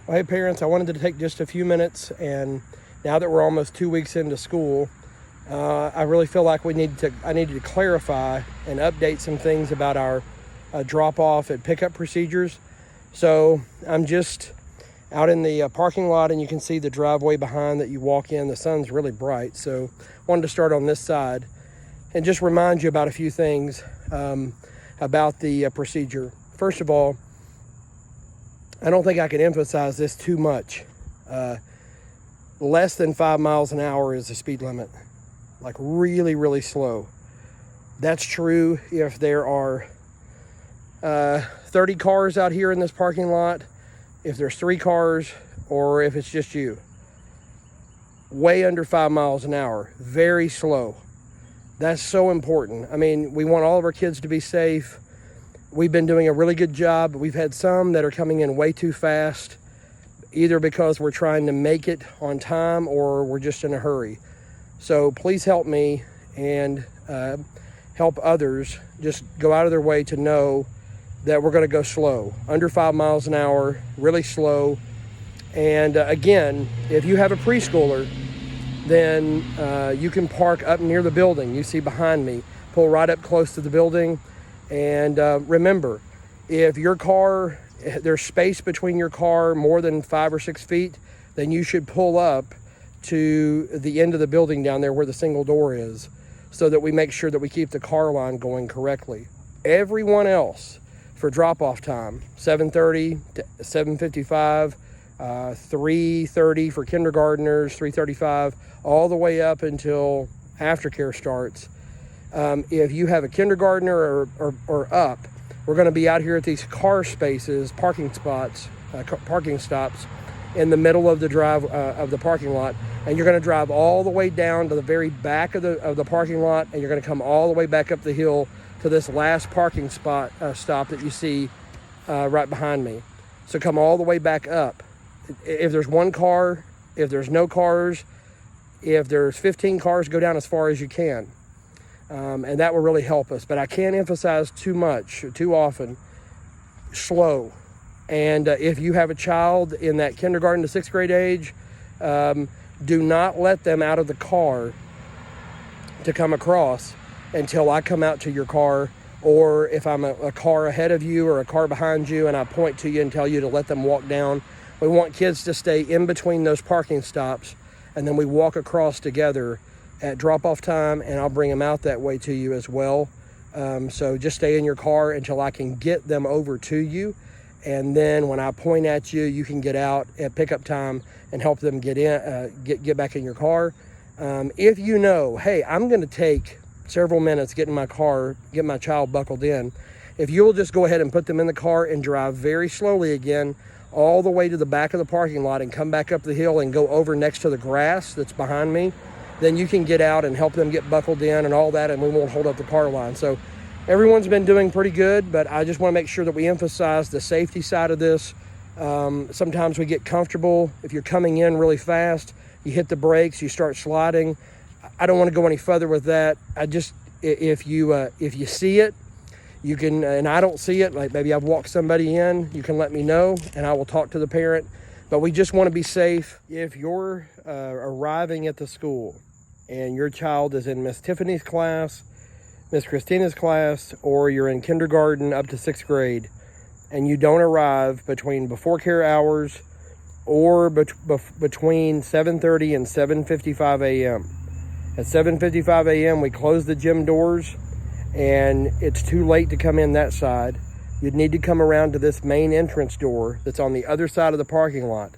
Well, hey parents, I wanted to take just a few minutes, and now that we're almost 2 weeks into school, I really feel like I needed to clarify and update some things about our drop-off and pickup procedures. So I'm just out in the parking lot, and you can see the driveway behind that you walk in. The sun's really bright, so I wanted to start on this side and just remind you about a few things about the procedure. First of all, I don't think I can emphasize this too much. Less than 5 miles an hour is the speed limit. Like really, really slow. That's true if there are 30 cars out here in this parking lot, if there's 3 cars, or if it's just you. Way under 5 miles an hour. Very slow. That's so important. I mean, we want all of our kids to be safe. We've been doing a really good job. We've had some that are coming in way too fast, either because we're trying to make it on time or we're just in a hurry. So please help me and help others just go out of their way to know that we're going to go slow, under 5 miles an hour, really slow. And again, if you have a preschooler, then you can park up near the building. You see behind me, pull right up close to the building. And remember, if your car, there's space between your car more than 5 or 6 feet, then you should pull up to the end of the building down there where the single door is, so that we make sure that we keep the car line going correctly. Everyone else for drop-off time, 7:30 to 7:55, 3:30 for kindergartners, 3:35, all the way up until aftercare starts. If you have a kindergartner or up, we're going to be out here at these car spaces, parking spots, parking stops in the middle of the of the parking lot, and you're going to drive all the way down to the very back of the parking lot, and you're going to come all the way back up the hill to this last parking spot stop that you see right behind me. So come all the way back up. If there's one car, if there's no cars, if there's 15 cars, go down as far as you can. And that will really help us. But I can't emphasize too often, slow. And if you have a child in that kindergarten to 6th grade age, do not let them out of the car to come across until I come out to your car, or if I'm a car ahead of you or a car behind you and I point to you and tell you to let them walk down. We want kids to stay in between those parking stops, and then we walk across together at drop-off time, and I'll bring them out that way to you as well. So just stay in your car until I can get them over to you, and then when I point at you, you can get out at pickup time and help them get in, get back in your car. If you know, hey, I'm going to take several minutes getting my car, get my child buckled in, if you'll just go ahead and put them in the car and drive very slowly again all the way to the back of the parking lot and come back up the hill and go over next to the grass that's behind me, then you can get out and help them get buckled in and all that, and we won't hold up the car line. So everyone's been doing pretty good, but I just want to make sure that we emphasize the safety side of this. Sometimes we get comfortable. If you're coming in really fast, you hit the brakes, you start sliding. I don't want to go any further with that. If you see it, you can, and I don't see it, like maybe I've walked somebody in, you can let me know and I will talk to the parent. But we just want to be safe. If you're arriving at the school and your child is in Miss Tiffany's class, Miss Christina's class, or you're in kindergarten up to 6th grade, and you don't arrive between before care hours or between 7:30 and 7:55 a.m. At 7:55 a.m. we close the gym doors, and it's too late to come in that side. You'd need to come around to this main entrance door that's on the other side of the parking lot.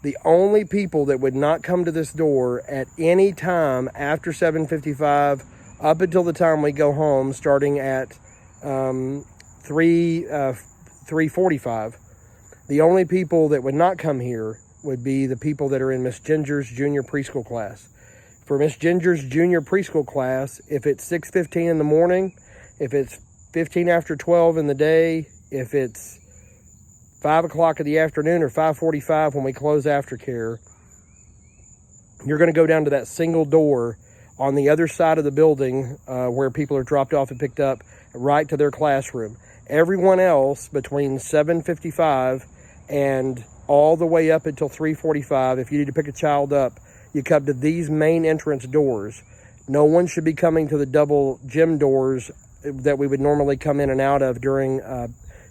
The only people that would not come to this door at any time after 7:55 up until the time we go home, starting at 3:45, the only people that would not come here would be the people that are in Miss Ginger's junior preschool class. For Miss Ginger's junior preschool class, if it's 6:15 in the morning, if it's 15 after 12 in the day, if it's 5 o'clock in the afternoon or 5:45 when we close aftercare, you're going to go down to that single door on the other side of the building where people are dropped off and picked up, right to their classroom. Everyone else between 7:55 and all the way up until 3:45. If you need to pick a child up, you come to these main entrance doors. No one should be coming to the double gym doors that we would normally come in and out of during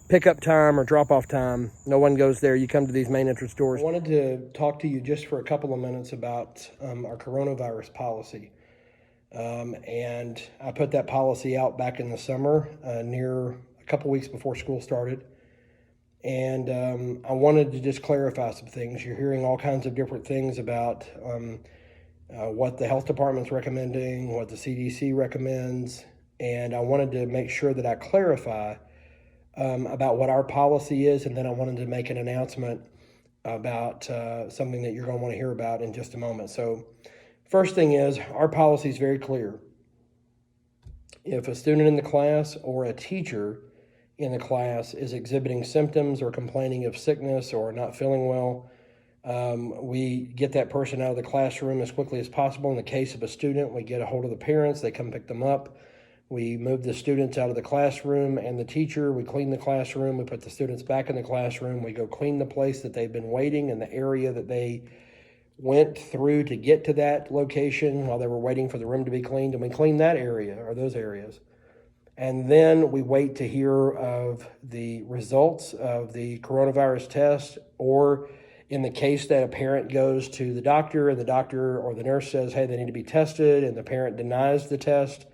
pickup time or drop-off time. No one goes there. You come to these main entrance doors. I wanted to talk to you just for a couple of minutes about our coronavirus policy. And I put that policy out back in the summer, near a couple weeks before school started. And I wanted to just clarify some things. You're hearing all kinds of different things about what the health department's recommending, what the CDC recommends. And I wanted to make sure that I clarify about what our policy is. And then I wanted to make an announcement about something that you're going to want to hear about in just a moment. So first thing is, our policy is very clear. If a student in the class or a teacher in the class is exhibiting symptoms or complaining of sickness or not feeling well, we get that person out of the classroom as quickly as possible. In the case of a student, we get a hold of the parents, they come pick them up. We move the students out of the classroom and the teacher, we clean the classroom, we put the students back in the classroom, we go clean the place that they've been waiting and the area that they went through to get to that location while they were waiting for the room to be cleaned, and we clean that area or those areas. And then we wait to hear of the results of the coronavirus test, or in the case that a parent goes to the doctor and the doctor or the nurse says, hey, they need to be tested, and the parent denies the test,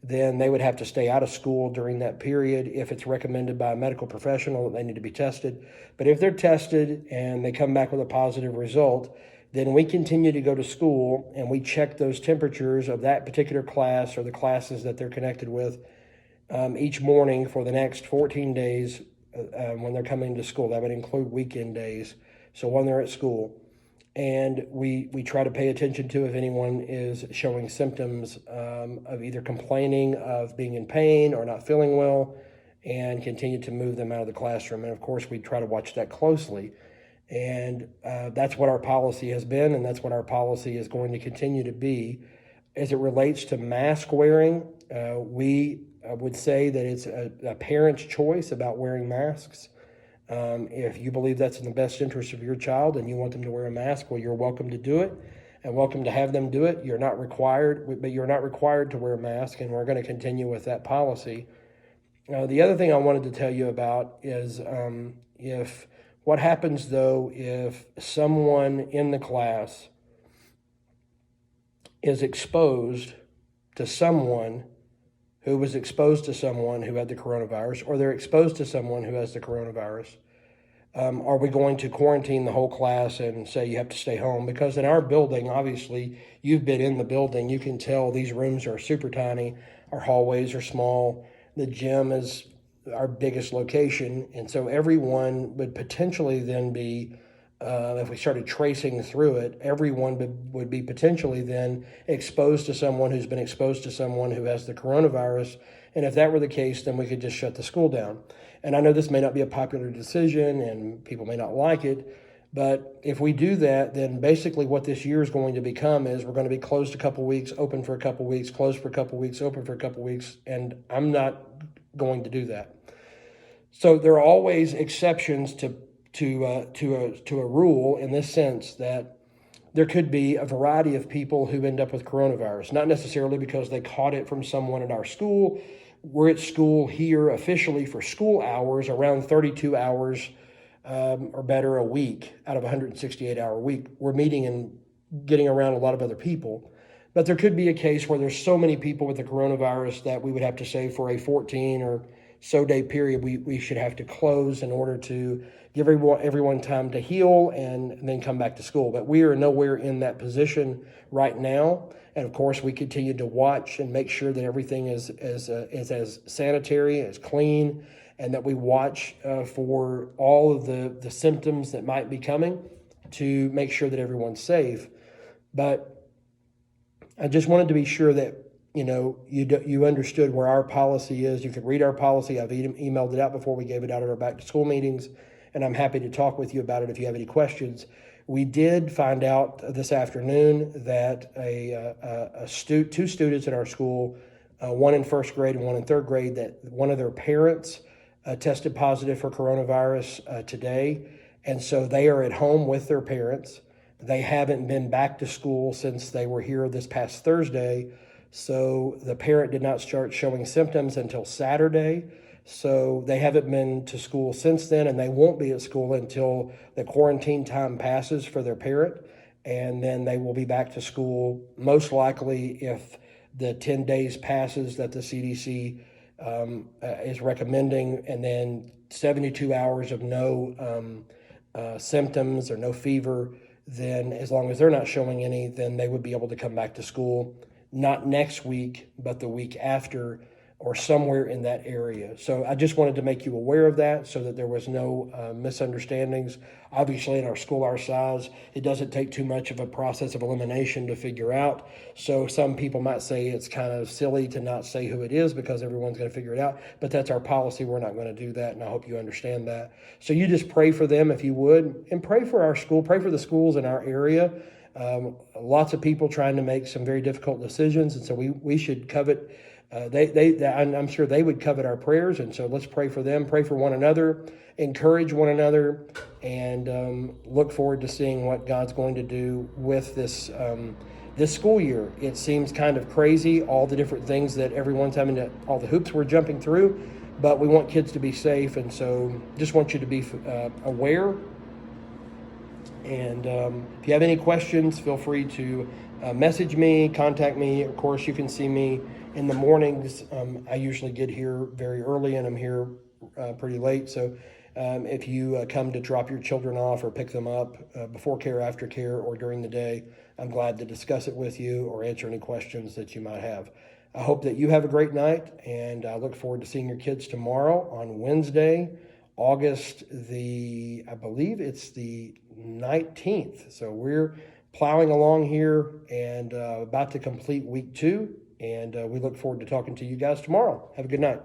then they would have to stay out of school during that period if it's recommended by a medical professional that they need to be tested. But if they're tested and they come back with a positive result, then we continue to go to school and we check those temperatures of that particular class or the classes that they're connected with each morning for the next 14 days when they're coming to school. That would include weekend days, so when they're at school. And we try to pay attention to if anyone is showing symptoms of either complaining of being in pain or not feeling well, and continue to move them out of the classroom. And of course, we try to watch that closely. And that's what our policy has been, and that's what our policy is going to continue to be. As it relates to mask wearing, we would say that it's a parent's choice about wearing masks. If you believe that's in the best interest of your child and you want them to wear a mask, well, you're welcome to do it and welcome to have them do it. You're not required, but you're not required to wear a mask, and we're going to continue with that policy. The other thing I wanted to tell you about is what happens, though, if someone in the class is exposed to someone who was exposed to someone who had the coronavirus, or they're exposed to someone who has the coronavirus? Are we going to quarantine the whole class and say you have to stay home? Because in our building, obviously, you've been in the building, you can tell these rooms are super tiny, our hallways are small, the gym is our biggest location, and so everyone would potentially then be, if we started tracing through it, everyone would be potentially then exposed to someone who's been exposed to someone who has the coronavirus. And if that were the case, then we could just shut the school down. And I know this may not be a popular decision and people may not like it, but if we do that, then basically what this year is going to become is we're going to be closed a couple weeks, open for a couple weeks, closed for a couple weeks, open for a couple weeks, and I'm not going to do that. So there are always exceptions to a rule, in this sense that there could be a variety of people who end up with coronavirus, not necessarily because they caught it from someone at our school. We're at school here officially for school hours, around 32 hours or better a week out of a 168-hour week. We're meeting and getting around a lot of other people. But there could be a case where there's so many people with the coronavirus that we would have to say for a 14 or so day period, we should have to close in order to give everyone time to heal and then come back to school. But we are nowhere in that position right now. And of course, we continue to watch and make sure that everything is as sanitary, as clean, and that we watch for all of the symptoms that might be coming to make sure that everyone's safe. But I just wanted to be sure that you understood where our policy is. You could read our policy. I've emailed it out before we gave it out at our back to school meetings, and I'm happy to talk with you about it if you have any questions. We did find out this afternoon that two students in our school, one in first grade and one in third grade, that one of their parents tested positive for coronavirus today. And so they are at home with their parents. They haven't been back to school since they were here this past Thursday. So the parent did not start showing symptoms until Saturday. So they haven't been to school since then, and they won't be at school until the quarantine time passes for their parent. And then they will be back to school, most likely if the 10 days passes that the CDC is recommending, and then 72 hours of no symptoms or no fever. Then as long as they're not showing any, then they would be able to come back to school, not next week, but the week after, or somewhere in that area. So I just wanted to make you aware of that so that there was no misunderstandings. Obviously, in our school our size, it doesn't take too much of a process of elimination to figure out. So some people might say it's kind of silly to not say who it is because everyone's going to figure it out. But that's our policy. We're not going to do that, and I hope you understand that. So you just pray for them if you would, and pray for our school, pray for the schools in our area. Lots of people trying to make some very difficult decisions, and so we should covet. I'm sure they would covet our prayers, and so let's pray for them, pray for one another, encourage one another, and look forward to seeing what God's going to do with this school year. It seems kind of crazy, all the different things that everyone's all the hoops we're jumping through, but we want kids to be safe, and so just want you to be aware. And if you have any questions, feel free to message me, contact me. Of course, you can see me in the mornings. I usually get here very early, and I'm here pretty late. So if you come to drop your children off or pick them up before care, after care, or during the day, I'm glad to discuss it with you or answer any questions that you might have. I hope that you have a great night, and I look forward to seeing your kids tomorrow on Wednesday, August I believe it's the 19th. So we're plowing along here and about to complete week 2. And we look forward to talking to you guys tomorrow. Have a good night.